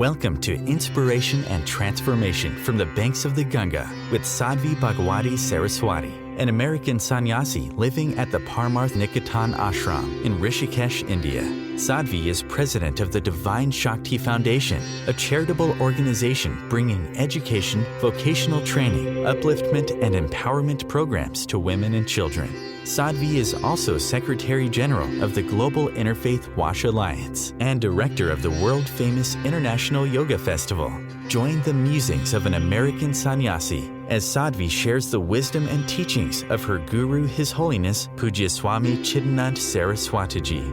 Welcome to Inspiration and Transformation from the Banks of the Ganga with Sadhvi Bhagawati Saraswati, an American sannyasi living at the Parmarth Niketan Ashram in Rishikesh, India. Sadhvi is president of the Divine Shakti Foundation, a charitable organization bringing education, vocational training, upliftment, and empowerment programs to women and children. Sadhvi is also Secretary General of the Global Interfaith Wash Alliance and Director of the world-famous International Yoga Festival. Join the musings of an American sannyasi as Sadhvi shares the wisdom and teachings of her guru, His Holiness Pujya Swami Chidanand Saraswatiji.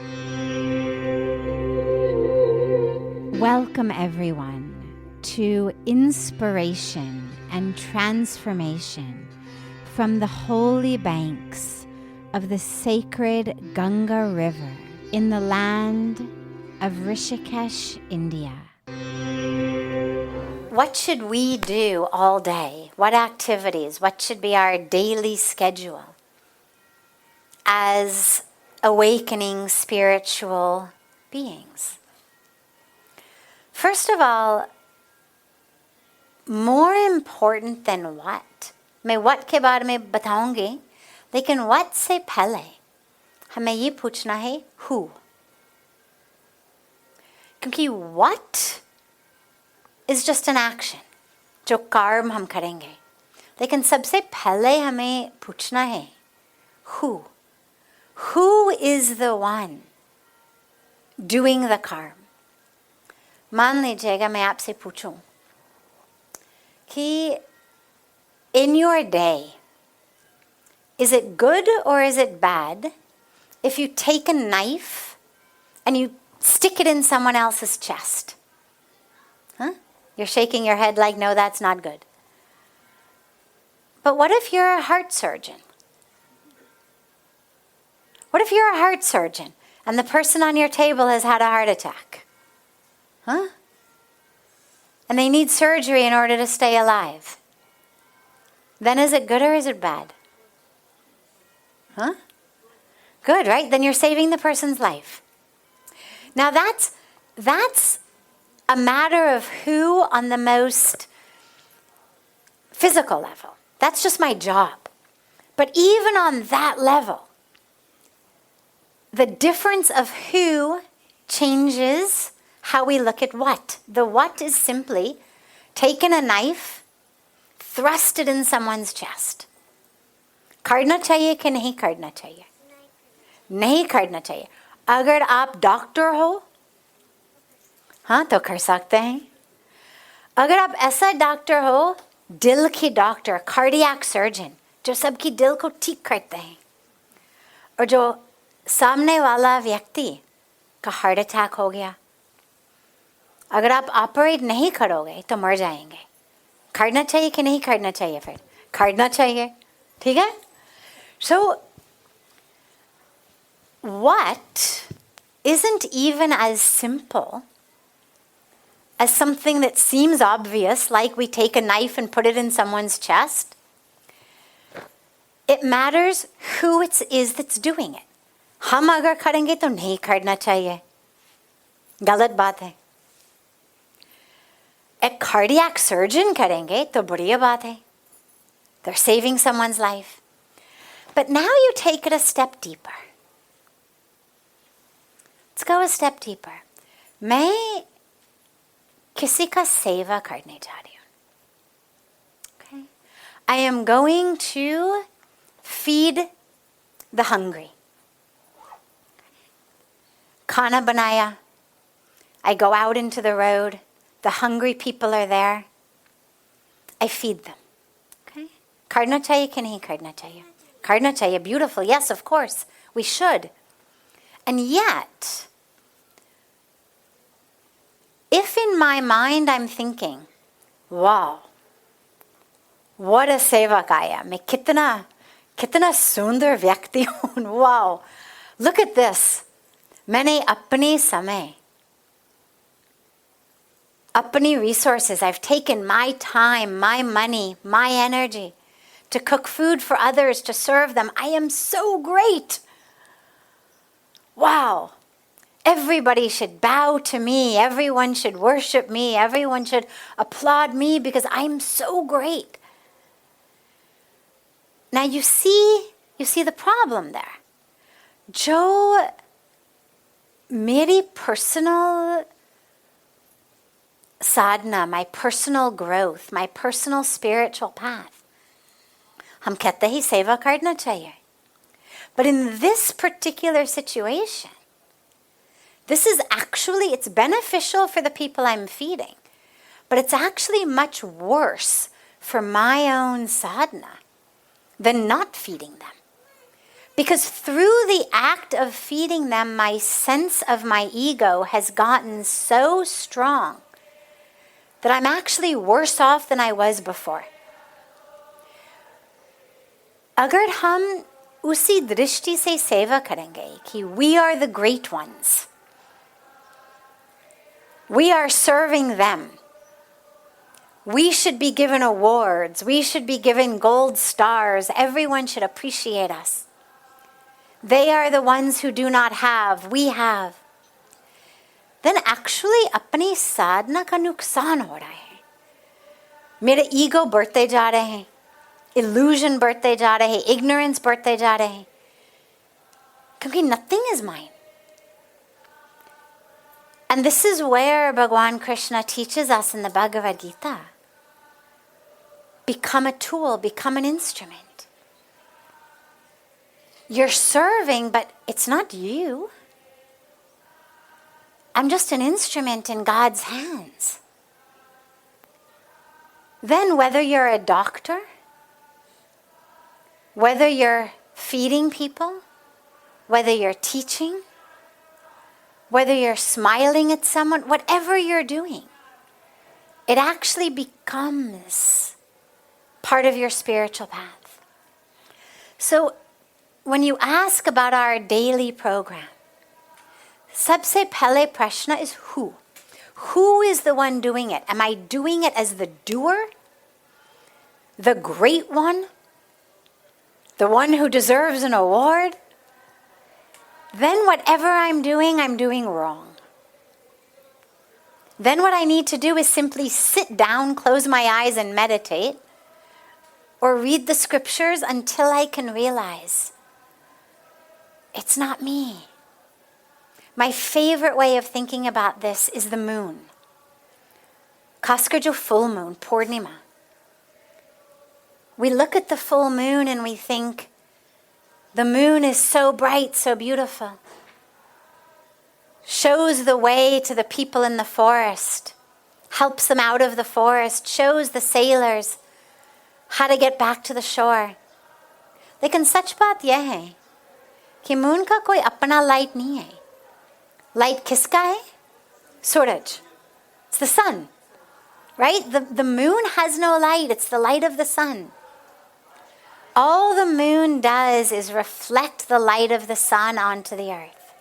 Welcome everyone to Inspiration and Transformation from the holy banks of the sacred Ganga River in the land of Rishikesh, India. What should we do all day? What activities? What should be our daily schedule as awakening spiritual beings? First of all, more important than what? मैं what के बारे में बताऊंगी, लेकिन what से पहले हमें ये पूछना है who. क्योंकि what is just an action, जो कर्म हम करेंगे. लेकिन सबसे पहले हमें पूछना है who. Who is the one doing the karma? मान लीजिएगा मैं आपसे पूछूं कि in your day, is it good or is it bad if you take a knife and you stick it in someone else's chest? Huh? You're shaking your head like, no, that's not good. But what if you're a heart surgeon? What if you're a heart surgeon and the person on your table has had a heart attack? Huh? And they need surgery in order to stay alive. Then is it good or is it bad? Huh? Good, right? Then you're saving the person's life. Now that's a matter of who on the most physical level. That's just my job. But even on that level, the difference of who changes how we look at what. The what is simply taking a knife, thrust it in someone's chest. करना चाहिए कि नहीं करना चाहिए? नहीं करना चाहिए. अगर आप डॉक्टर हो, हाँ तो कर सकते हैं. अगर आप ऐसा डॉक्टर हो, दिल की डॉक्टर, कार्डियक सर्जन, जो सबकी दिल को ठीक करते हैं, और जो सामने वाला व्यक्ति का हार्ट अटैक हो गया, अगर आप ऑपरेट नहीं करोगे तो मर जाएंगे. करना चाहिए कि नहीं करना चाहिए? फिर करना चाहिए. ठीक है? So what isn't even as simple as something that seems obvious, like we take a knife and put it in someone's chest. It matters who it is that's doing it. हम अगर करेंगे तो नहीं करना चाहिए. गलत बात है. एक cardiac surgeon करेंगे तो बढ़िया बात है. They're saving someone's life. But now you take it a step deeper. Let's go a step deeper. मैं किसी का सेवा करने जा रही हूँ. Okay? I am going to feed the hungry. खाना बनाया. I go out into the road. The hungry people are there. I feed them. Okay? करना चाहिए कि नहीं करना चाहिए? करना चाहिए. Beautiful. Yes, of course. We should. And yet, if in my mind I'm thinking, wow, what a sevak I am. मैं कितना सुंदर व्यक्ति हूँ. Wow. Look at this. मैंने अपने समय, अपनी resources, I've taken my time, my money, my energy to cook food for others, to serve them. I am so great. Wow. Everybody should bow to me. Everyone should worship me. Everyone should applaud me because I'm so great. Now you see the problem there. Jo, meri personal sadhana, my personal growth, my personal spiritual path, hum kehte hi seva karna chahiye. But in this particular situation, it's beneficial for the people I'm feeding, but it's actually much worse for my own sadhana than not feeding them. Because through the act of feeding them, my sense of my ego has gotten so strong that I'm actually worse off than I was before. Agar hum usi drishti se seva karenge ki we are the great ones, we are serving them, we should be given awards, we should be given gold stars, everyone should appreciate us. They are the ones who do not have, we have. Then actually apni sadhana ka nuksan ho raha hai. Mera ego बढ़ते जा रहे हैं, illusion बढ़ते जा रहे हैं, ignorance बढ़ते जा रहे हैं. Because nothing is mine. And this is where Bhagwan Krishna teaches us in the Bhagavad Gita. Become a tool, become an instrument. You're serving, but it's not you. I'm just an instrument in God's hands. Then whether you're a doctor, whether you're feeding people, whether you're teaching, whether you're smiling at someone, whatever you're doing, it actually becomes part of your spiritual path. So when you ask about our daily program, sabse pehle prashna is who? Who is the one doing it? Am I doing it as the doer? The great one? The one who deserves an award? Then whatever I'm doing wrong. Then what I need to do is simply sit down, close my eyes and meditate, or read the scriptures until I can realize it's not me. My favorite way of thinking about this is the moon. Khaskar jo full moon, Purnima. We look at the full moon and we think, the moon is so bright, so beautiful. Shows the way to the people in the forest, helps them out of the forest, shows the sailors how to get back to the shore. लेकिन सच बात यह है कि moon का कोई अपना light नहीं है. Light किसका है? Suraj. It's the sun, right? The moon has no light. It's the light of the sun. All the moon does is reflect the light of the sun onto the earth.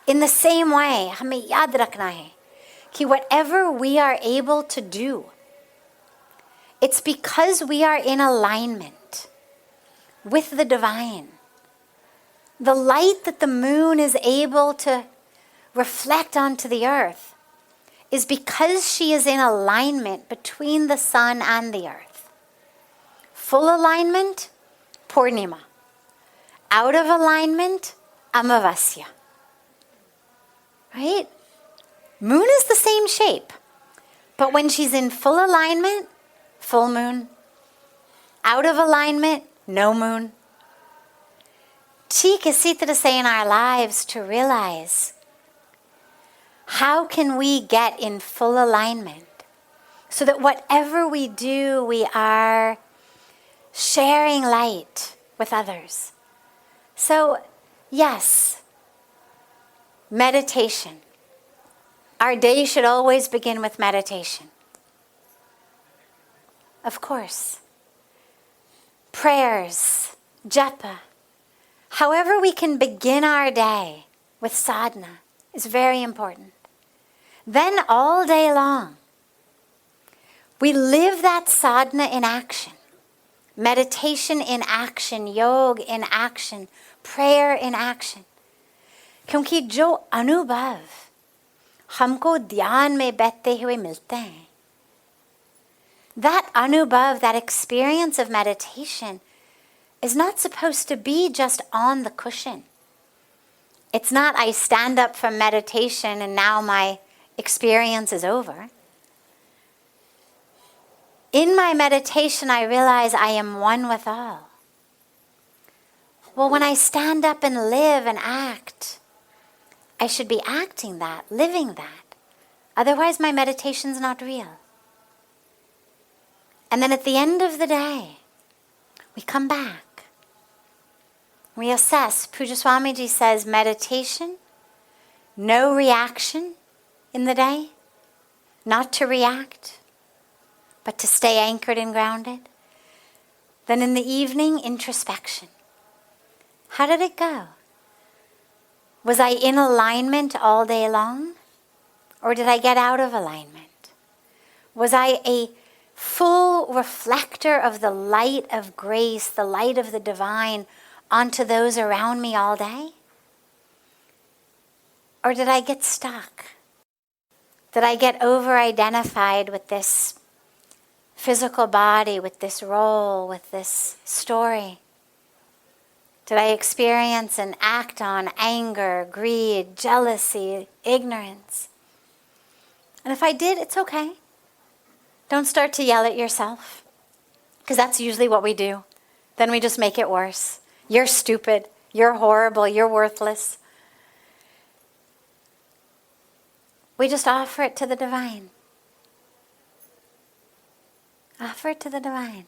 In the same way, हमें याद रखना है कि whatever we are able to do, it's because we are in alignment with the divine. The light that the moon is able to reflect onto the earth is because she is in alignment between the sun and the earth. Full alignment, Purnima. Out of alignment, Amavasya. Right? Moon is the same shape, but when she's in full alignment, full moon. Out of alignment, no moon. ठीक इसी तरह से in our lives to realize, how can we get in full alignment so that whatever we do, we are sharing light with others? So, yes, meditation. Our day should always begin with meditation. Of course. Prayers, japa. However we can begin our day with sadhana is very important. Then all day long, we live that sadhana in action. Meditation in action, yoga in action, prayer in action. क्योंकि जो अनुभव हमको ध्यान में बैठते हुए मिलते हैं, that anubhav, that experience of meditation, is not supposed to be just on the cushion. It's not I stand up from meditation and now my experience is over. In my meditation, I realize I am one with all. Well, when I stand up and live and act, I should be acting that, living that. Otherwise, my meditation's not real. And then at the end of the day, we come back. We assess. Puja Swamiji says meditation, no reaction in the day, not to react, but to stay anchored and grounded. Then in the evening, introspection. How did it go? Was I in alignment all day long? Or did I get out of alignment? Was I a full reflector of the light of grace, the light of the divine, onto those around me all day? Or did I get stuck? Did I get over-identified with this physical body, with this role, with this story? Did I experience and act on anger, greed, jealousy, ignorance? And if I did, it's okay. Don't start to yell at yourself, because that's usually what we do. Then we just make it worse. You're stupid. You're horrible. You're worthless. We just offer it to the divine. Offer it to the divine.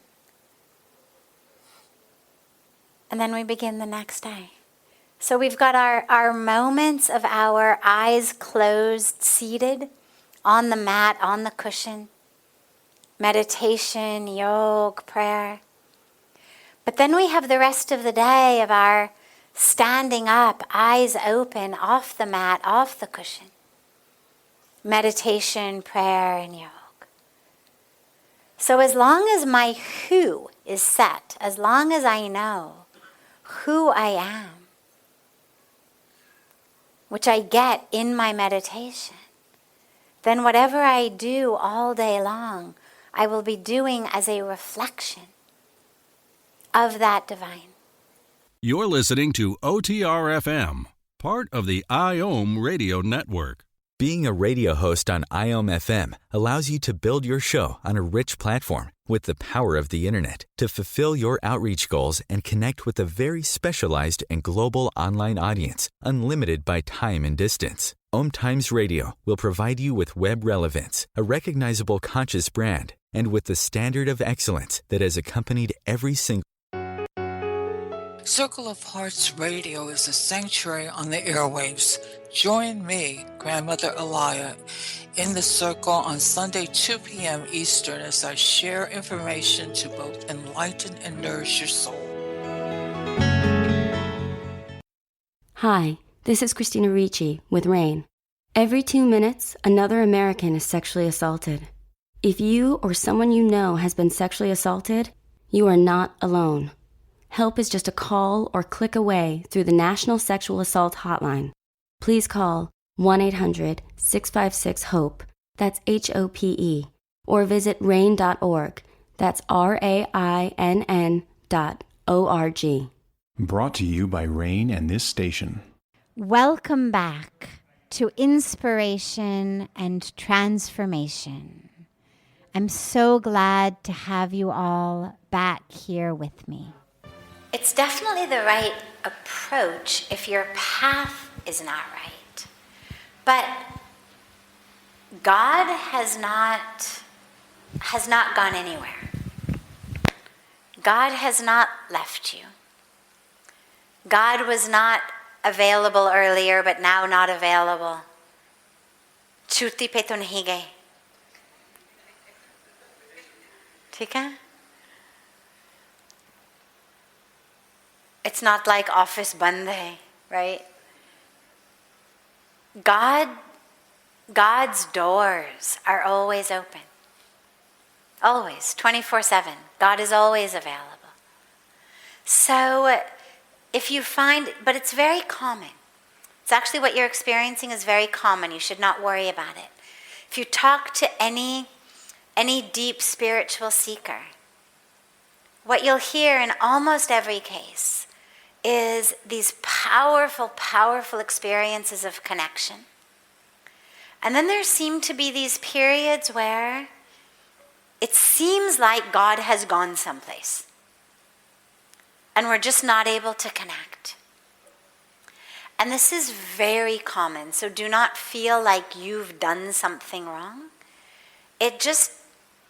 And then we begin the next day. So we've got our moments of our eyes closed, seated on the mat, on the cushion. Meditation, yoga, prayer. But then we have the rest of the day of our standing up, eyes open, off the mat, off the cushion. Meditation, prayer, and yoga. So as long as my who is set, as long as I know who I am, which I get in my meditation, then whatever I do all day long, I will be doing as a reflection of that divine. You're listening to OTR-FM, part of the IOM radio network. Being a radio host on IOM FM allows you to build your show on a rich platform with the power of the internet to fulfill your outreach goals and connect with a very specialized and global online audience, unlimited by time and distance. OMTimes Radio will provide you with web relevance, a recognizable conscious brand, and with the standard of excellence that has accompanied every single Circle of Hearts Radio is a sanctuary on the airwaves. Join me, Grandmother Alaya, in the circle on Sunday, 2 p.m. Eastern, as I share information to both enlighten and nourish your soul. Hi, this is Christina Ricci with RAIN. Every 2 minutes, another American is sexually assaulted. If you or someone you know has been sexually assaulted, you are not alone. Help is just a call or click away through the National Sexual Assault Hotline. Please call 1-800-656-HOPE, that's HOPE, or visit RAIN.org, that's RAINN.org. Brought to you by RAIN and this station. Welcome back to Inspiration and Transformation. I'm so glad to have you all back here with me. It's definitely the right approach if your path is not right. But God has not gone anywhere. God has not left you. God was not available earlier, but now not available. Chuti pe to nahi gaye. ठीक है? It's not like office band hai, right? God's doors are always open. Always, 24/7. God is always available. So if you find, but it's very common. It's actually what you're experiencing is very common. You should not worry about it. If you talk to any deep spiritual seeker, what you'll hear in almost every case is these powerful, powerful experiences of connection. And then there seem to be these periods where it seems like God has gone someplace, and we're just not able to connect. And this is very common, so do not feel like you've done something wrong. It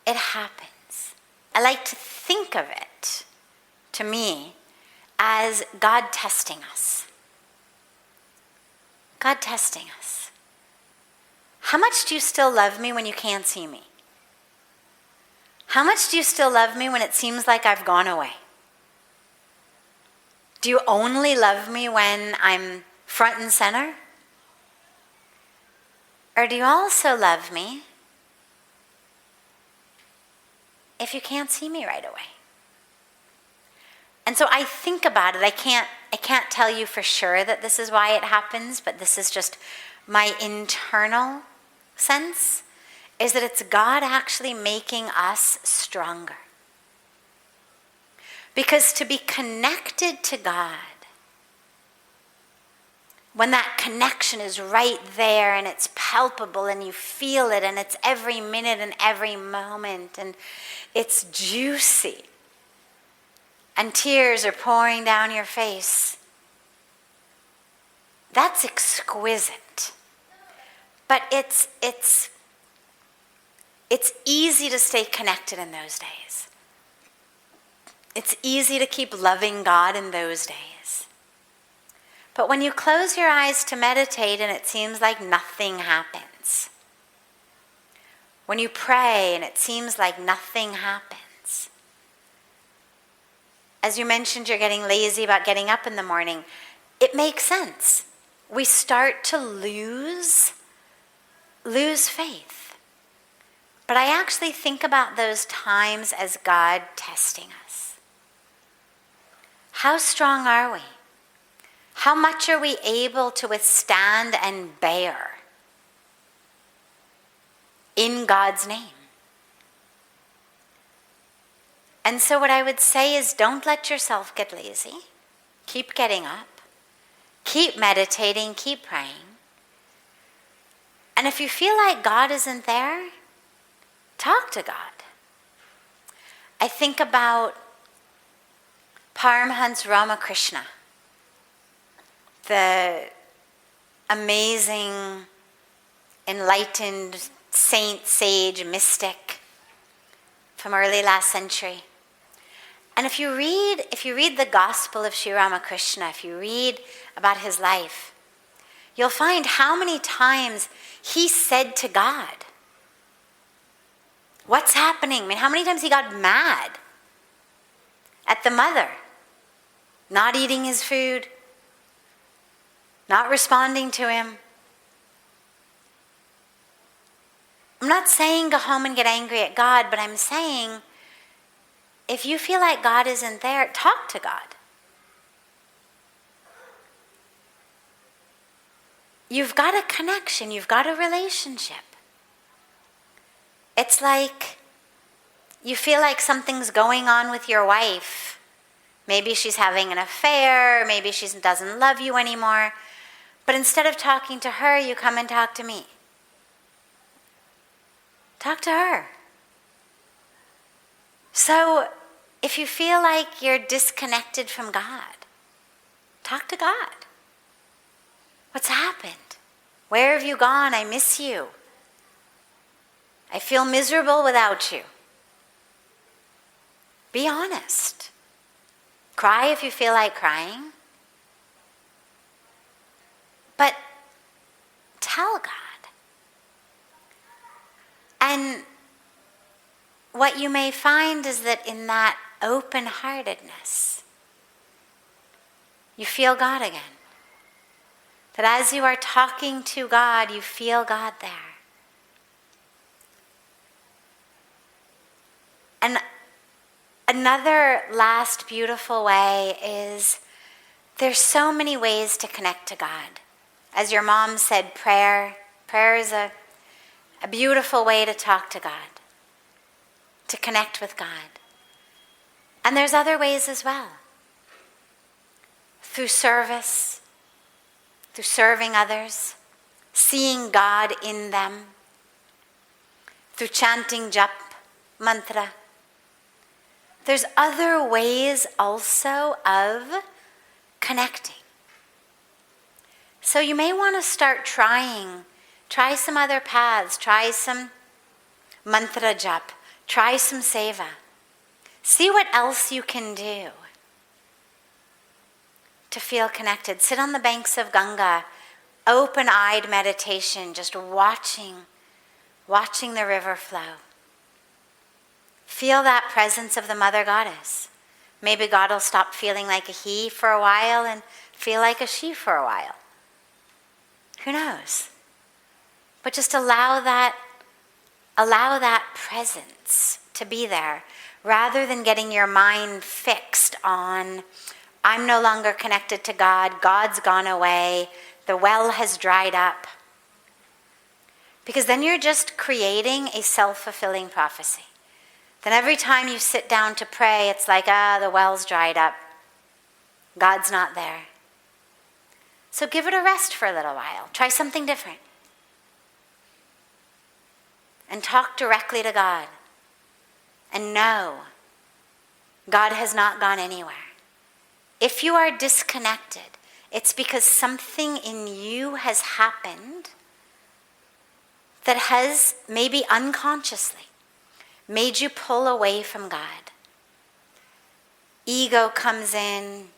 happens. I like to think of it, to me, as God testing us. God testing us. How much do you still love me when you can't see me? How much do you still love me when it seems like I've gone away? Do you only love me when I'm front and center? Or do you also love me if you can't see me right away? And so I think about it. I can't tell you for sure that this is why it happens, but this is just my internal sense, is that it's God actually making us stronger. Because to be connected to God, when that connection is right there and it's palpable and you feel it and it's every minute and every moment and it's juicy and tears are pouring down your face, that's exquisite. But it's easy to stay connected in those days. It's easy to keep loving God in those days. But when you close your eyes to meditate and it seems like nothing happens, when you pray and it seems like nothing happens, as you mentioned, you're getting lazy about getting up in the morning, it makes sense. We start to lose faith. But I actually think about those times as God testing us. How strong are we? How much are we able to withstand and bear in God's name? And so what I would say is, don't let yourself get lazy. Keep getting up. Keep meditating. Keep praying. And if you feel like God isn't there, talk to God. I think about Paramahansa Ramakrishna, the amazing, enlightened saint, sage, mystic from early last century. And if you read the Gospel of Sri Ramakrishna, if you read about his life, you'll find how many times he said to God, what's happening? I mean, how many times he got mad at the mother, not eating his food, not responding to him. I'm not saying go home and get angry at God, but I'm saying if you feel like God isn't there, talk to God. You've got a connection, you've got a relationship. It's like you feel like something's going on with your wife. Maybe she's having an affair, maybe she doesn't love you anymore. But instead of talking to her, you come and talk to me. Talk to her. So if you feel like you're disconnected from God, talk to God. What's happened? Where have you gone? I miss you. I feel miserable without you. Be honest. Cry if you feel like crying. But tell God. And what you may find is that in that open-heartedness, you feel God again. That as you are talking to God, you feel God there. And another last beautiful way is there's so many ways to connect to God. As your mom said, prayer is a beautiful way to talk to God, to connect with God. And there's other ways as well. Through service, through serving others, seeing God in them, through chanting jap, mantra. There's other ways also of connecting. So you may want to start try some other paths, try some mantra jap, try some seva. See what else you can do to feel connected. Sit on the banks of Ganga, open-eyed meditation, just watching the river flow. Feel that presence of the Mother Goddess. Maybe God will stop feeling like a he for a while and feel like a she for a while. Who knows? But just allow that presence to be there, rather than getting your mind fixed on, I'm no longer connected to God, God's gone away, the well has dried up. Because then you're just creating a self-fulfilling prophecy. Then every time you sit down to pray, it's like, the well's dried up. God's not there. So give it a rest for a little while. Try something different. And talk directly to God. And know God has not gone anywhere. If you are disconnected, it's because something in you has happened that has, maybe unconsciously, made you pull away from God. Ego comes in,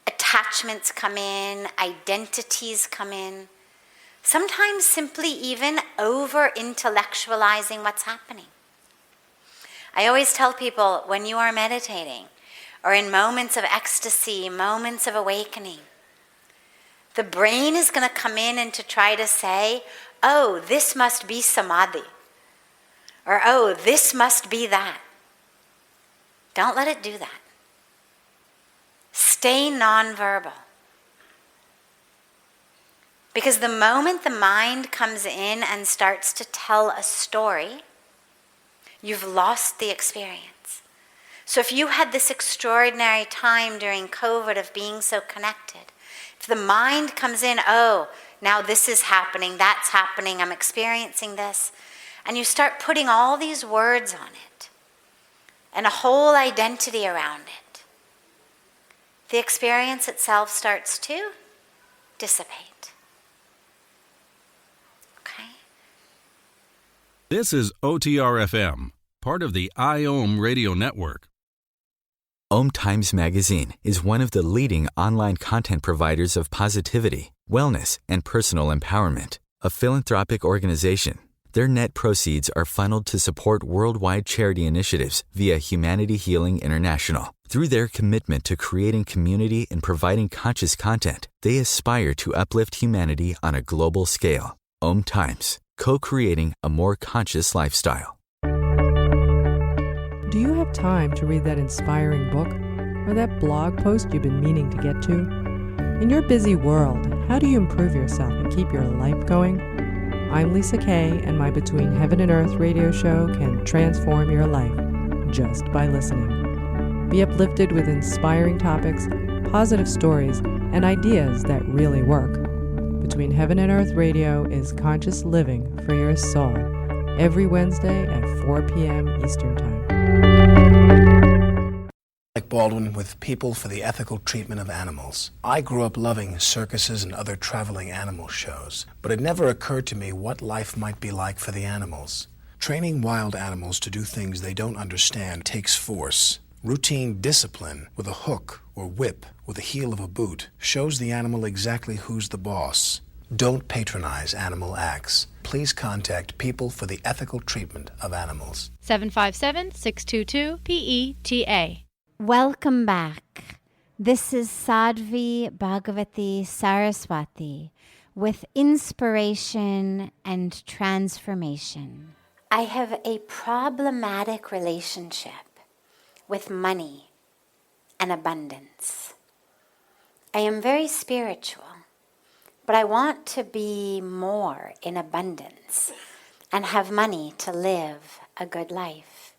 attachments come in, identities come in. Sometimes simply even over-intellectualizing what's happening. I always tell people, when you are meditating, or in moments of ecstasy, moments of awakening, the brain is going to come in and to try to say, oh, this must be samadhi. Or, oh, this must be that. Don't let it do that. Stay nonverbal. Because the moment the mind comes in and starts to tell a story, you've lost the experience. So if you had this extraordinary time during COVID of being so connected, if the mind comes in, oh, now this is happening, that's happening, I'm experiencing this, and you start putting all these words on it and a whole identity around it, the experience itself starts to dissipate. Okay? This is OTR-FM, part of the IOM radio network. OMTimes Magazine is one of the leading online content providers of positivity, wellness, and personal empowerment. A philanthropic organization, their net proceeds are funneled to support worldwide charity initiatives via Humanity Healing International. Through their commitment to creating community and providing conscious content, they aspire to uplift humanity on a global scale. OMTimes, co-creating a more conscious lifestyle. Do you have time to read that inspiring book or that blog post you've been meaning to get to? In your busy world, how do you improve yourself and keep your life going? I'm Lisa Kay, and my Between Heaven and Earth radio show can transform your life just by listening. Be uplifted with inspiring topics, positive stories, and ideas that really work. Between Heaven and Earth radio is conscious living for your soul, every Wednesday at 4 p.m. Eastern Time. Like Baldwin with People for the Ethical Treatment of Animals. I grew up loving circuses and other traveling animal shows, but it never occurred to me what life might be like for the animals. Training wild animals to do things they don't understand takes force. Routine discipline with a hook or whip with the heel of a boot shows the animal exactly who's the boss. Don't patronize animal acts. Please contact People for the Ethical Treatment of Animals. 757-622-PETA. Welcome back. This is Sadhvi Bhagawati Saraswati with Inspiration and Transformation. I have a problematic relationship with money and abundance. I am very spiritual, but I want to be more in abundance and have money to live a good life.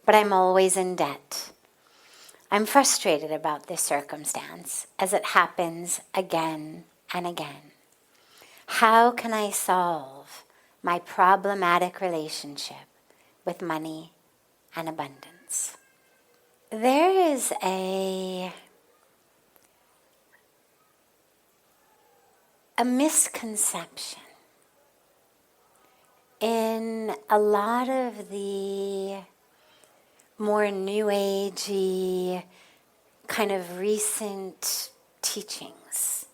But I'm always in debt. I'm frustrated about this circumstance as it happens again and again. How can I solve my problematic relationship with money and abundance? There is a misconception in a lot of the more new agey kind of recent teachings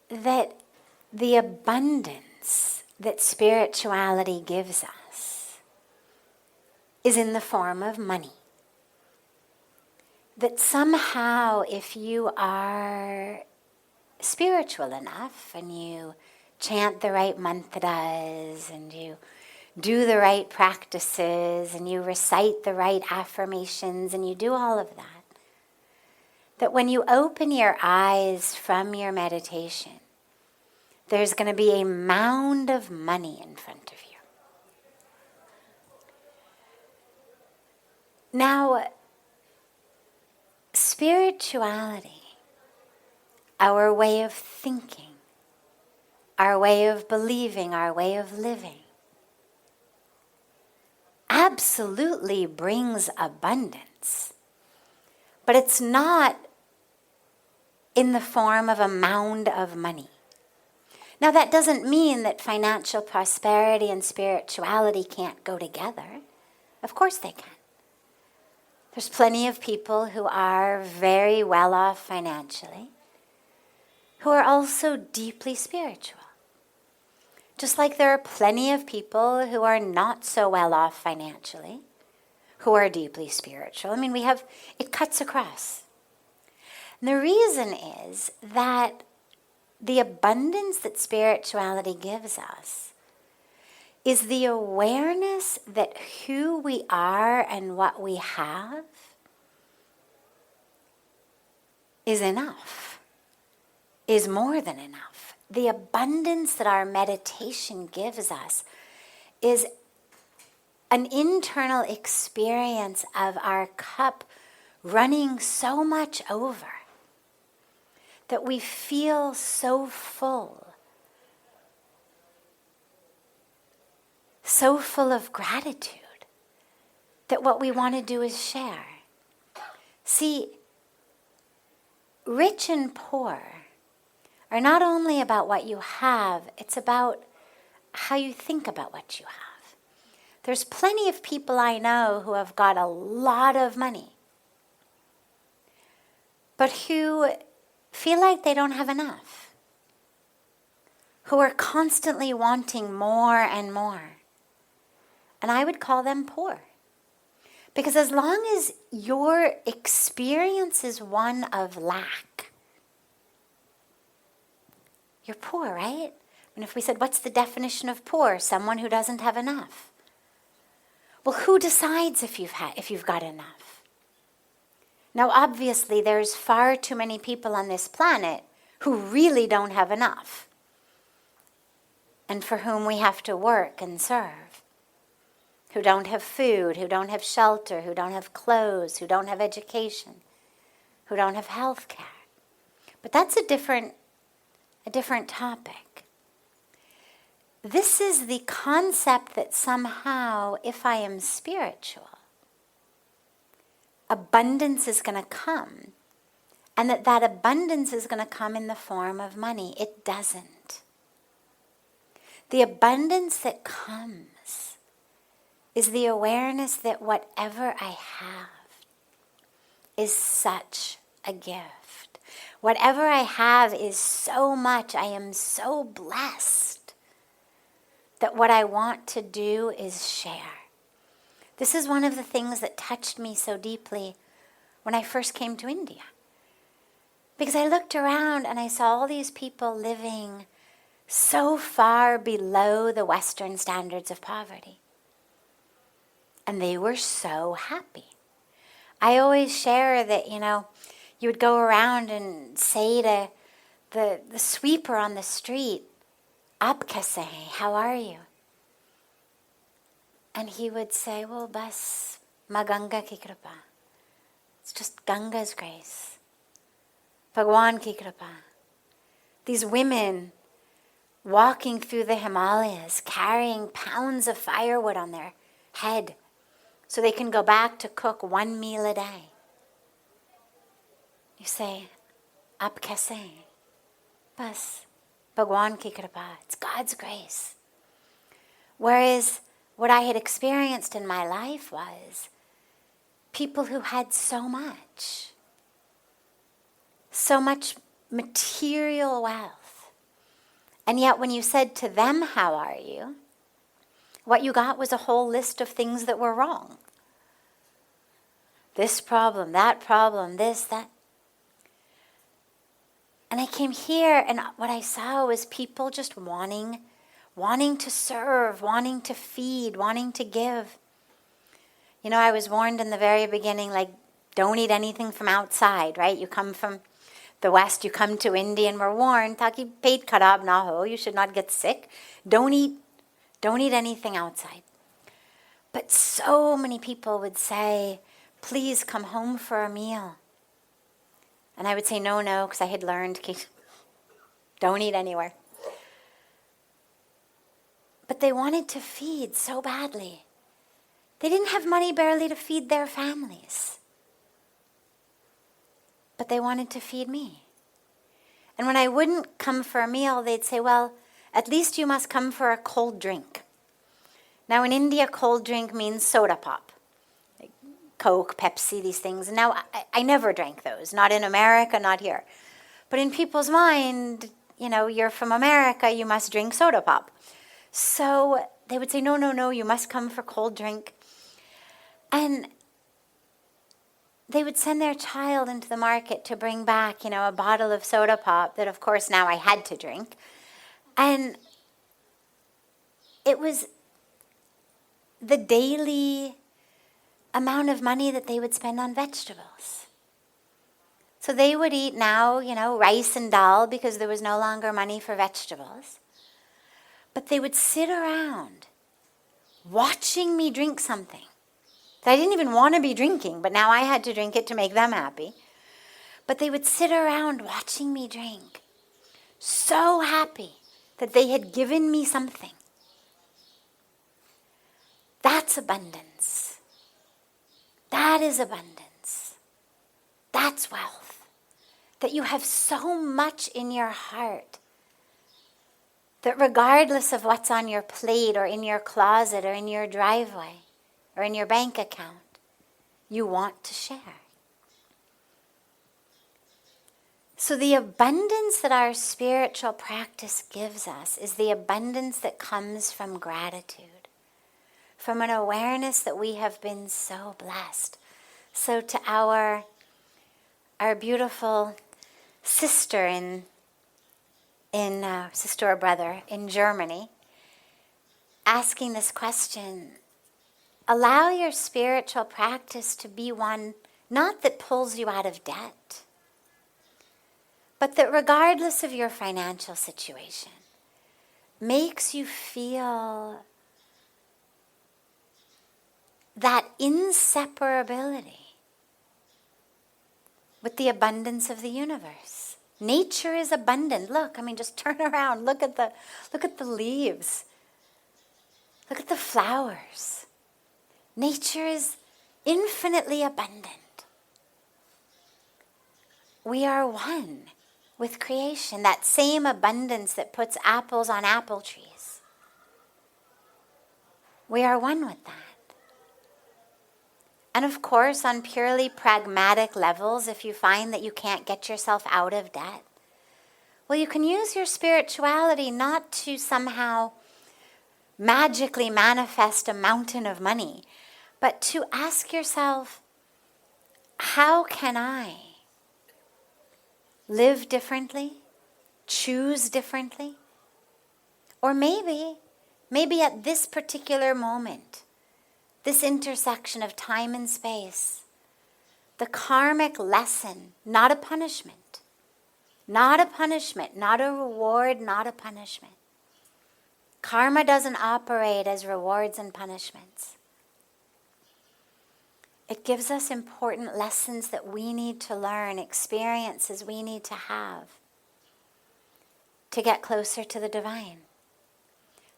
that the abundance that spirituality gives us is in the form of money. That somehow if you are spiritual enough and you chant the right mantras and you do the right practices and you recite the right affirmations and you do all of that, that when you open your eyes from your meditation, there's going to be a mound of money in front of you. Now, spirituality, our way of thinking, our way of believing, our way of living, absolutely brings abundance. But it's not in the form of a mound of money. Now, that doesn't mean that financial prosperity and spirituality can't go together. Of course they can. There's plenty of people who are very well off financially, who are also deeply spiritual. Just like there are plenty of people who are not so well off financially, who are deeply spiritual. I mean, it cuts across. And the reason is that the abundance that spirituality gives us is the awareness that who we are and what we have is enough, is more than enough. The abundance that our meditation gives us is an internal experience of our cup running so much over that we feel so full of gratitude that what we want to do is share. See, rich and poor are not only about what you have, it's about how you think about what you have. There's plenty of people I know who have got a lot of money, but who feel like they don't have enough, who are constantly wanting more and more. And I would call them poor. Because as long as your experience is one of lack, you're poor, right? And if we said, what's the definition of poor? Someone who doesn't have enough. Well, who decides if you've got enough? Now, obviously, there's far too many people on this planet who really don't have enough, and for whom we have to work and serve, who don't have food, who don't have shelter, who don't have clothes, who don't have education, who don't have health care. But that's a different topic. This is the concept that somehow, if I am spiritual, abundance is going to come, and that abundance is going to come in the form of money. It doesn't. The abundance that comes is the awareness that whatever I have is such a gift. Whatever I have is so much. I am so blessed that what I want to do is share. This is one of the things that touched me so deeply when I first came to India. Because I looked around and I saw all these people living so far below the Western standards of poverty. And they were so happy. I always share that, you would go around and say to the sweeper on the street, "Aap kaise hain? How are you?" And he would say, "Well, bas ma Ganga ki kripa." It's just Ganga's grace. Bhagwan ki kripa. These women walking through the Himalayas, carrying pounds of firewood on their head so they can go back to cook one meal a day. You say, "Aap kaise hain?" Bas, Bhagwan ki kripa. It's God's grace. Whereas what I had experienced in my life was people who had so much material wealth. And yet when you said to them, "How are you?" what you got was a whole list of things that were wrong. This problem, that problem, this, that. And I came here and what I saw was people just wanting to serve, wanting to feed, wanting to give. You know, I was warned in the very beginning, like, don't eat anything from outside, right? You come from the West, you come to India, and we're warned, "Taki pet kharab na ho," you should not get sick. Don't eat anything outside. But so many people would say, "Please come home for a meal." And I would say, no, because I had learned, don't eat anywhere. But they wanted to feed so badly. They didn't have money barely to feed their families. But they wanted to feed me. And when I wouldn't come for a meal, they'd say, "Well, at least you must come for a cold drink." Now in India, cold drink means soda pop. Like Coke, Pepsi, these things. And now I never drank those. Not in America, not here. But in people's mind, you're from America, you must drink soda pop. So they would say, no, you must come for cold drink. And they would send their child into the market to bring back, a bottle of soda pop that, of course, now I had to drink. And it was the daily amount of money that they would spend on vegetables. So they would eat now, rice and dal because there was no longer money for vegetables. But they would sit around watching me drink something that I didn't even want to be drinking, but now I had to drink it to make them happy. But they would sit around watching me drink, so happy that they had given me something. That's abundance. That is abundance. That's wealth. That you have so much in your heart that regardless of what's on your plate or in your closet or in your driveway or in your bank account, you want to share. So the abundance that our spiritual practice gives us is the abundance that comes from gratitude, from an awareness that we have been so blessed. So to our beautiful sister sister or brother in Germany, asking this question, allow your spiritual practice to be one not that pulls you out of debt, but that regardless of your financial situation, makes you feel that inseparability with the abundance of the universe. Nature is abundant. Look, just turn around. Look at the leaves. Look at the flowers. Nature is infinitely abundant. We are one with creation, that same abundance that puts apples on apple trees. We are one with that. And of course, on purely pragmatic levels, if you find that you can't get yourself out of debt, well, you can use your spirituality not to somehow magically manifest a mountain of money, but to ask yourself, how can I live differently, choose differently? Or maybe at this particular moment, this intersection of time and space, the karmic lesson, not a punishment. Not a punishment, not a reward, not a punishment. Karma doesn't operate as rewards and punishments. It gives us important lessons that we need to learn, experiences we need to have to get closer to the divine.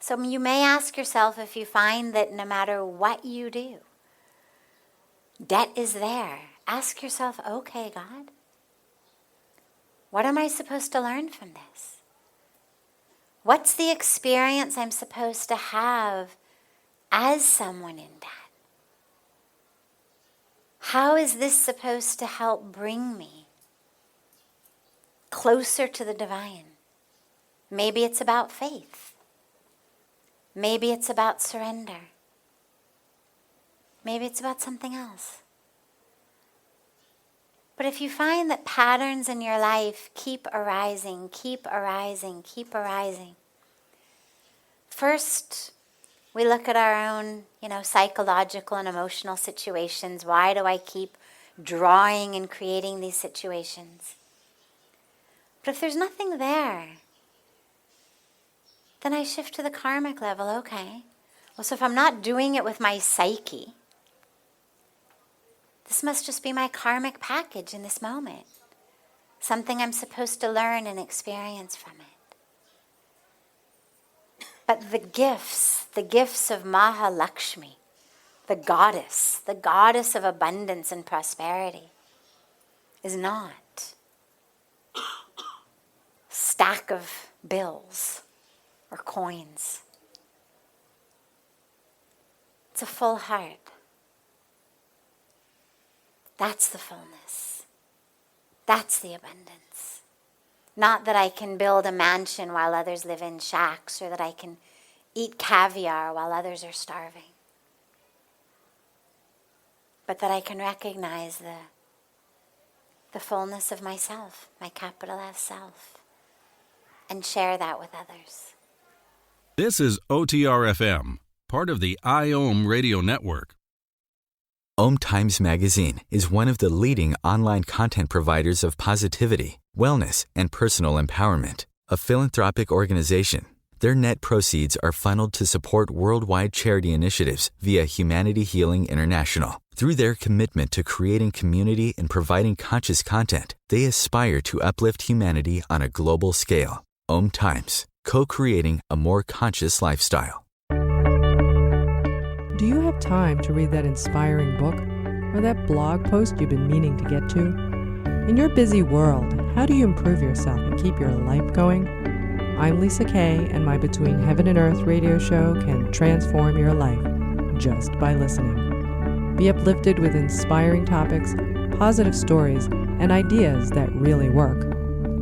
So you may ask yourself, if you find that no matter what you do, debt is there, ask yourself, okay, God, what am I supposed to learn from this? What's the experience I'm supposed to have as someone in debt? How is this supposed to help bring me closer to the divine? Maybe it's about faith. Maybe it's about surrender. Maybe it's about something else. But if you find that patterns in your life keep arising, first we look at our own, psychological and emotional situations. Why do I keep drawing and creating these situations? But if there's nothing there, then I shift to the karmic level. Okay. Well, so if I'm not doing it with my psyche, this must just be my karmic package in this moment. Something I'm supposed to learn and experience from it. But the gifts of Mahalakshmi, the goddess of abundance and prosperity, is not stack of bills or coins. It's a full heart. That's the fullness. That's the abundance. Not that I can build a mansion while others live in shacks, or that I can eat caviar while others are starving. But that I can recognize the fullness of myself, my capital S self, and share that with others. This is OTR-FM, part of the IOM radio network. OMTimes magazine is one of the leading online content providers of positivity, wellness, and personal empowerment. A philanthropic organization, their net proceeds are funneled to support worldwide charity initiatives via Humanity Healing International. Through their commitment to creating community and providing conscious content, they aspire to uplift humanity on a global scale. OMTimes, co-creating a more conscious lifestyle. Do you have time to read that inspiring book or that blog post you've been meaning to get to? In your busy world, how do you improve yourself and keep your life going? I'm Lisa Kay, and my Between Heaven and Earth radio show can transform your life just by listening. Be uplifted with inspiring topics, positive stories, and ideas that really work.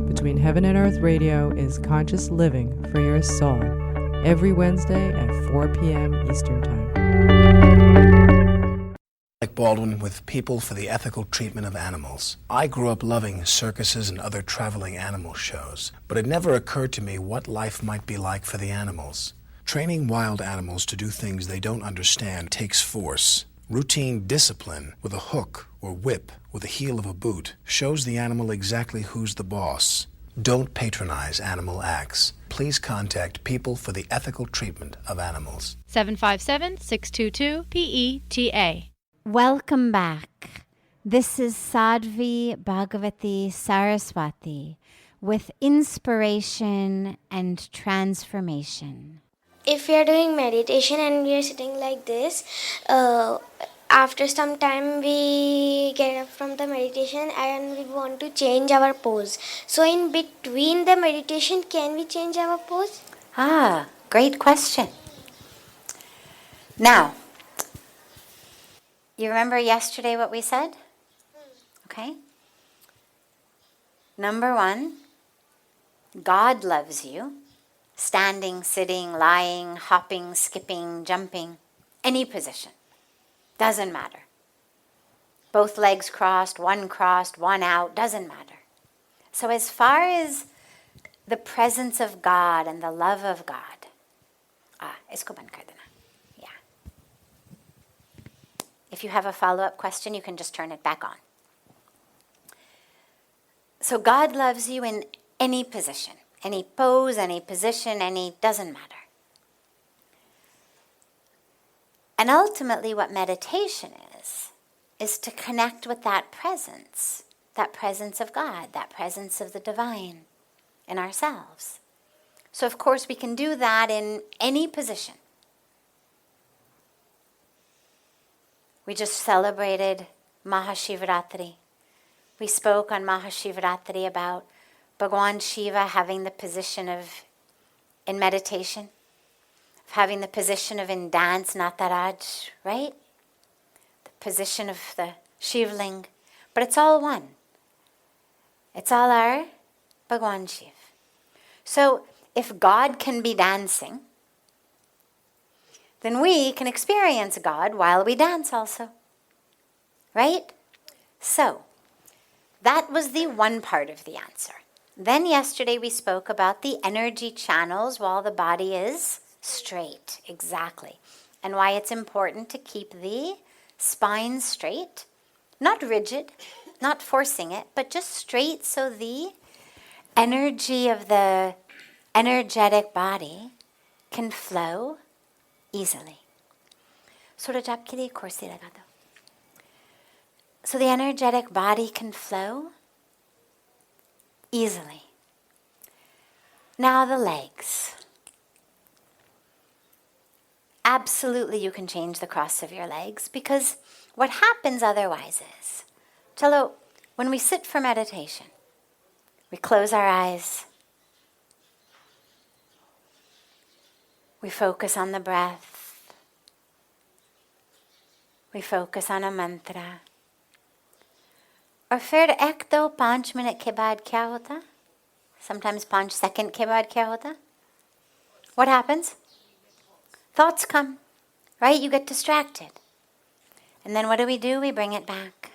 Between Heaven and Earth radio is conscious living for your soul, every Wednesday at 4 p.m. Eastern Time. Like Baldwin with People for the Ethical Treatment of Animals. I grew up loving circuses and other traveling animal shows, but it never occurred to me what life might be like for the animals. Training wild animals to do things they don't understand takes force. Routine discipline with a hook or whip with the heel of a boot shows the animal exactly who's the boss. Don't patronize animal acts. Please contact People for the Ethical Treatment of Animals. 757-622-PETA. Welcome back. This is Sadhvi Bhagawati Saraswati with Inspiration and Transformation. If we are doing meditation and we are sitting like this, after some time we get up from the meditation and we want to change our pose. So in between the meditation, can we change our pose? Great question. Now, you remember yesterday what we said? Okay. Number one, God loves you. Standing, sitting, lying, hopping, skipping, jumping, any position. Doesn't matter. Both legs crossed, one out, doesn't matter. So as far as the presence of God and the love of God, isko band kar dena. Yeah. If you have a follow-up question, you can just turn it back on. So God loves you in any position, any pose, any position, doesn't matter. And ultimately what meditation is to connect with that presence of God, that presence of the divine in ourselves. So of course we can do that in any position. We just celebrated Mahashivaratri. We spoke on Mahashivaratri about Bhagwan Shiva having the position in meditation, of having the position of in dance, Nataraj, right? The position of the Shivling. But it's all one. It's all our Bhagwan Shiv. So if God can be dancing, then we can experience God while we dance also. Right? So, that was the one part of the answer. Then yesterday we spoke about the energy channels while the body is straight. Exactly. And why it's important to keep the spine straight. Not rigid, not forcing it, but just straight so the energy of the energetic body can flow easily. So the energetic body can flow easily. Now the legs. Absolutely you can change the cross of your legs, because what happens otherwise is, chalo, when we sit for meditation, we close our eyes, we focus on the breath, we focus on a mantra. और फिर 1, 2, 5 minute के बाद क्या होता? Sometimes 5 seconds के बाद क्या होता? What happens? Thoughts come, right? You get distracted. And then what do? We bring it back.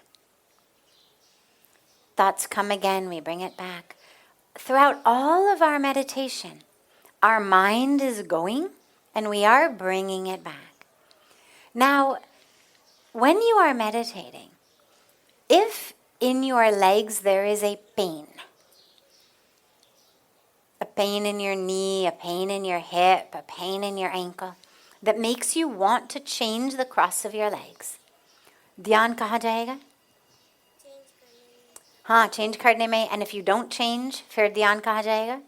Thoughts come again, we bring it back. Throughout all of our meditation, our mind is going and we are bringing it back. Now, when you are meditating, if in your legs there is a pain in your knee, a pain in your hip, a pain in your ankle, that makes you want to change the cross of your legs, ध्यान कहाँ जाएगा? हाँ, change करने में. And if you don't change, फिर ध्यान कहाँ जाएगा?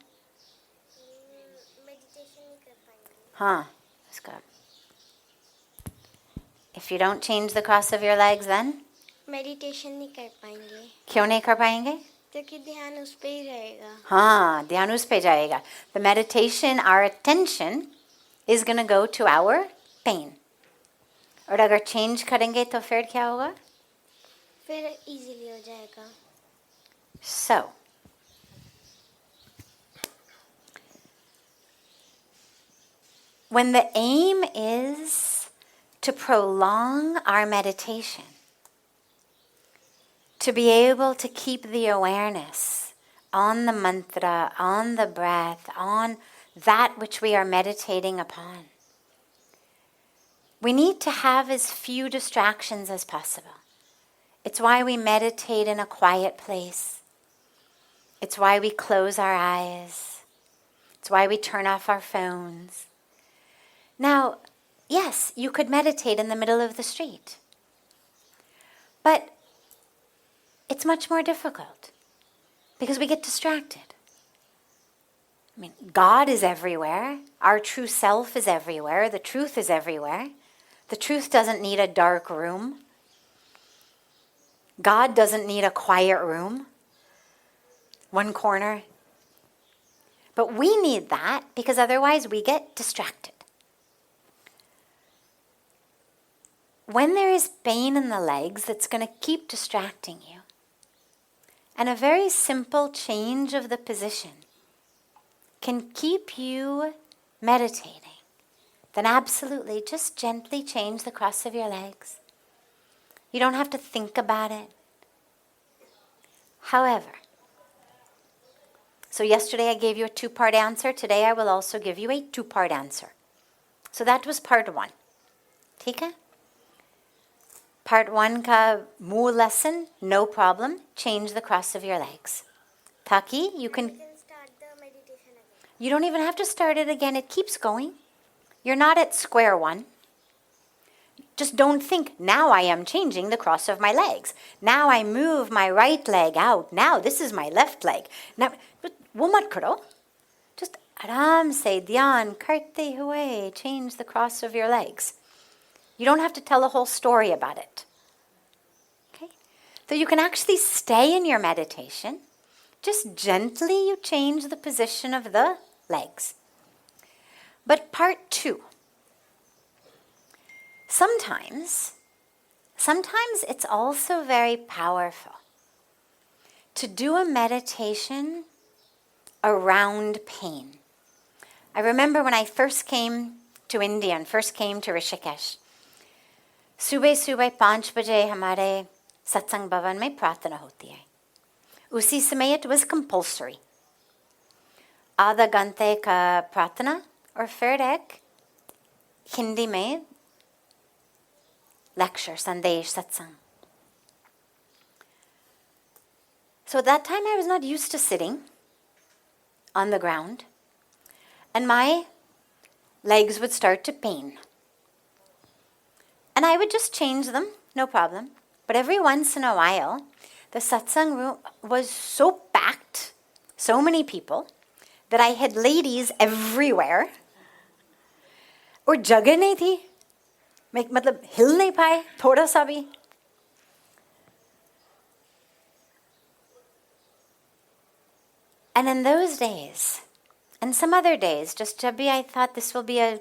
हाँ, इसका. If you don't change the cross of your legs, then? Meditation नहीं कर पाएंगे. क्यों नहीं कर पाएंगे? क्योंकि ध्यान उस पे ही रहेगा. हाँ, ध्यान उस पे जाएगा. The meditation, our attention is going to go to our pain. और अगर change करेंगे तो फिर क्या होगा? फिर easily हो जाएगा. So, when the aim is to prolong our meditation, to be able to keep the awareness on the mantra, on the breath, on that which we are meditating upon, we need to have as few distractions as possible. It's why we meditate in a quiet place. It's why we close our eyes. It's why we turn off our phones. Now, yes, you could meditate in the middle of the street, but it's much more difficult because we get distracted. I mean, God is everywhere. Our true self is everywhere. The truth is everywhere. The truth doesn't need a dark room. God doesn't need a quiet room, one corner. But we need that because otherwise we get distracted. When there is pain in the legs, that's going to keep distracting you. And a very simple change of the position can keep you meditating. Then absolutely just gently change the cross of your legs. You don't have to think about it. However, so yesterday I gave you a 2-part answer. Today I will also give you a 2-part answer. So that was part 1. ठीक है? Part 1 ka mool lesson, no problem. Change the cross of your legs. Taki, you can start the meditation again. You don't even have to start it again. It keeps going. You're not at square one. Just don't think, now I am changing the cross of my legs. Now I move my right leg out. Now this is my left leg. Now, wo mat karo. Just aram se dhyan karte hue, change the cross of your legs. You don't have to tell a whole story about it. Okay? So you can actually stay in your meditation. Just gently you change the position of the legs. But part 2. Sometimes it's also very powerful to do a meditation around pain. I remember when I first came to India and first came to Rishikesh, सुबह 5 बजे हमारे सत्संग भवन में प्रार्थना होती है. उसी समय it was compulsory. आधा घंटे का प्रार्थना और फिर एक हिंदी में lecture, संदेश, satsang. So at that time I was not used to sitting on the ground and my legs would start to pain. And I would just change them, no problem. But every once in a while, the satsang room was so packed, so many people, that I had ladies everywhere. और जगह नहीं थी, मैं मतलब हिल नहीं पाए थोड़ा सा भी. And in those days, and some other days, just जब भी I thought this will be a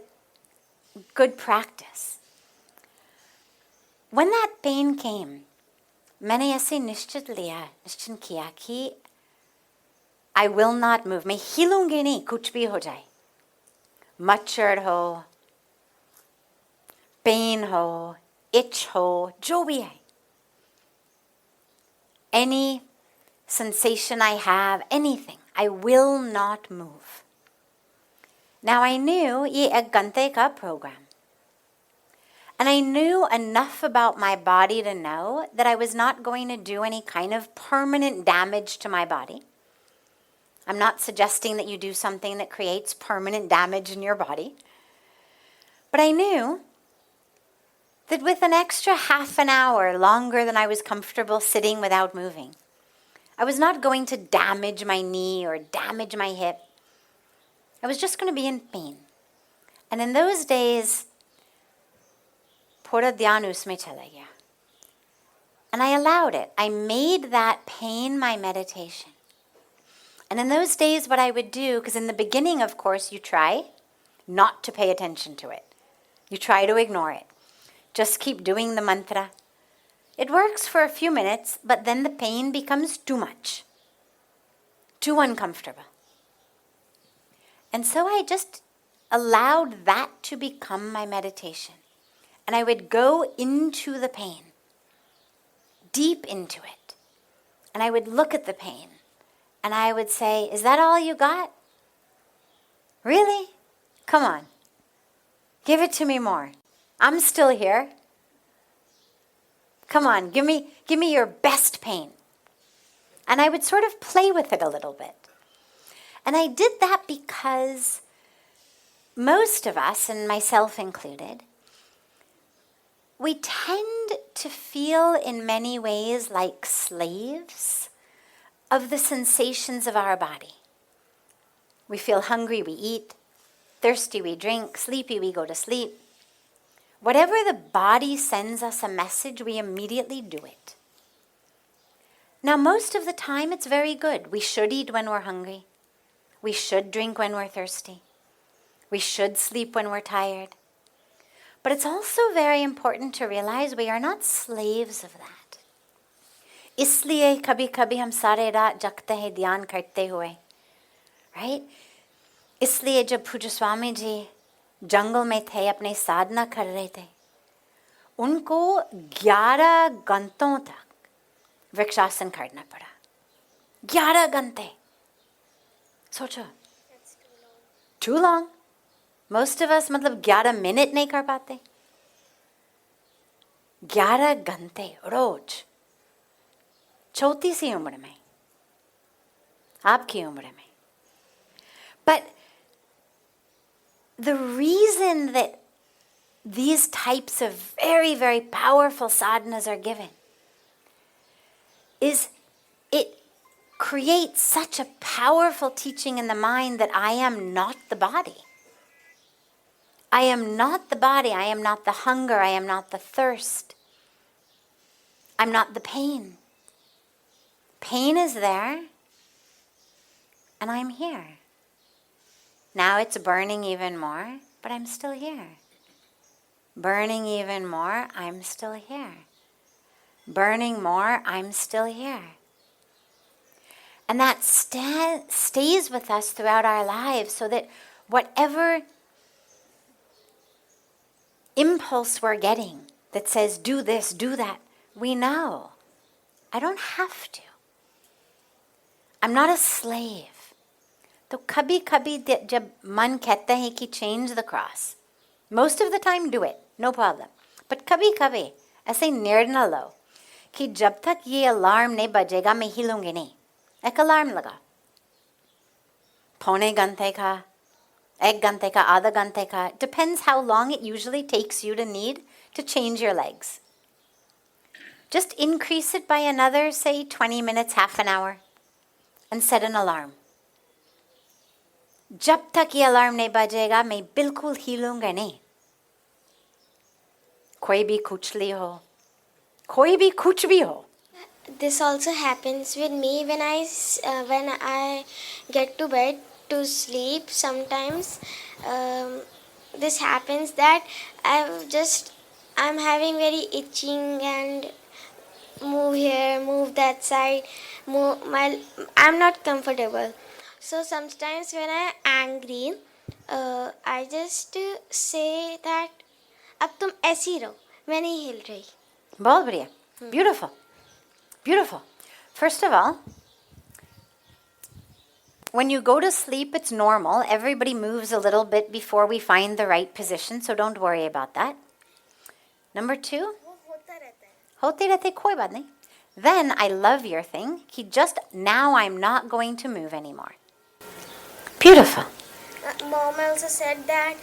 good practice. When that pain came, मैंने ऐसे निश्चय किया कि I will not move. मैं हिलूंगी नहीं, कुछ भी हो जाए. मच्छर हो, pain ho, itch ho, जो भी है. Any sensation I have, anything, I will not move. Now I knew ये एक घंटे का program. And I knew enough about my body to know that I was not going to do any kind of permanent damage to my body. I'm not suggesting that you do something that creates permanent damage in your body. But I knew that with an extra half an hour longer than I was comfortable sitting without moving, I was not going to damage my knee or damage my hip. I was just going to be in pain. And in those days, पूरा ध्यान उसमें चला गया. And I allowed it. I made that pain my meditation. And in those days what I would do, because in the beginning, of course, you try not to pay attention to it. You try to ignore it. Just keep doing the mantra. It works for a few minutes, but then the pain becomes too much. Too uncomfortable. And so I just allowed that to become my meditation. And I would go into the pain, deep into it. And I would look at the pain. And I would say, is that all you got? Really? Come on. Give it to me more. I'm still here. Come on, give me your best pain. And I would sort of play with it a little bit. And I did that because most of us, and myself included, we tend to feel in many ways like slaves of the sensations of our body. We feel hungry, we eat. Thirsty, we drink. Sleepy, we go to sleep. Whatever the body sends us a message, we immediately do it. Now, most of the time, it's very good. We should eat when we're hungry. We should drink when we're thirsty. We should sleep when we're tired. But it's also very important to realize we are not slaves of that. इसलिए कभी-कभी हम सारे रात जगते हैं ध्यान करते हुए, right? इसलिए जब पूज्य स्वामी जी जंगल में थे, अपने साधना कर रहे थे, उनको 11 घंटों तक वृक्षासन करना पड़ा. 11 घंटे. सोचो. Too long. Most of us मतलब 11 मिनट नहीं कर पाते. 11 घंटे रोज. छोटी सी उम्र में. आपकी उम्र में. But the reason that these types of very, very powerful sadhanas are given is it creates such a powerful teaching in the mind that I am not the body. I am not the body. I am not the hunger. I am not the thirst. I'm not the pain. Pain is there, and I'm here. Now it's burning even more, but I'm still here. Burning even more, I'm still here. Burning more, I'm still here. And that stays with us throughout our lives, so that whatever impulse we're getting that says, do this, do that, we know. I don't have to. I'm not a slave. तो कभी कभी जब मन कहता है कि change the cross, most of the time do it, no problem. But कभी कभी ऐसे निर्णय लो कि जब तक ये अलार्म नहीं बजेगा मैं हिलूंगी नहीं. एक अलार्म लगा, पौने घंटे का, एक घंटे का, आधा घंटे का. Depends how long it usually takes you to need to change your legs. Just increase it by another, say 20 minutes, half an hour, and set an alarm. जब तक ये अलार्म नहीं बजेगा मैं बिल्कुल हिलूंगा नहीं. कोई भी कुछ ली हो, कोई भी कुछ भी हो. This also happens with me when I get to bed to sleep. Sometimes this happens that I'm having very itching and move here, move that side, I'm not comfortable. So sometimes when I'm angry, I just say that अब तुम ऐसी रहो, मैं नहीं हिल रही. बहुत बढ़िया. Beautiful. Beautiful. First of all, when you go to sleep, it's normal. Everybody moves a little bit before we find the right position, so don't worry about that. Number two, होते रहते कोई बात नहीं. Then I love your thing. कि just now I'm not going to move anymore. Beautiful. Mom also said that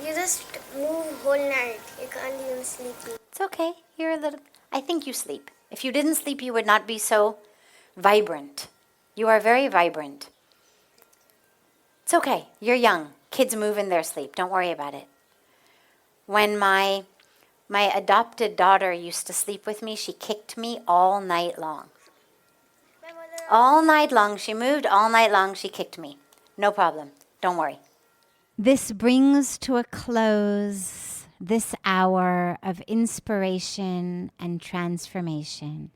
you just move whole night. You can't even sleep. It's okay. You're a little. I think you sleep. If you didn't sleep, you would not be so vibrant. You are very vibrant. It's okay. You're young. Kids move in their sleep. Don't worry about it. When my adopted daughter used to sleep with me, she kicked me all night long. All night long. She moved all night long. She kicked me. No problem. Don't worry. This brings to a close this hour of inspiration and transformation.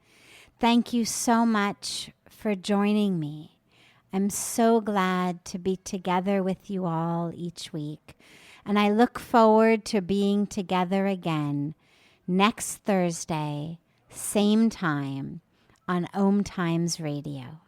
Thank you so much for joining me. I'm so glad to be together with you all each week. And I look forward to being together again next Thursday, same time, on OMTimes Radio.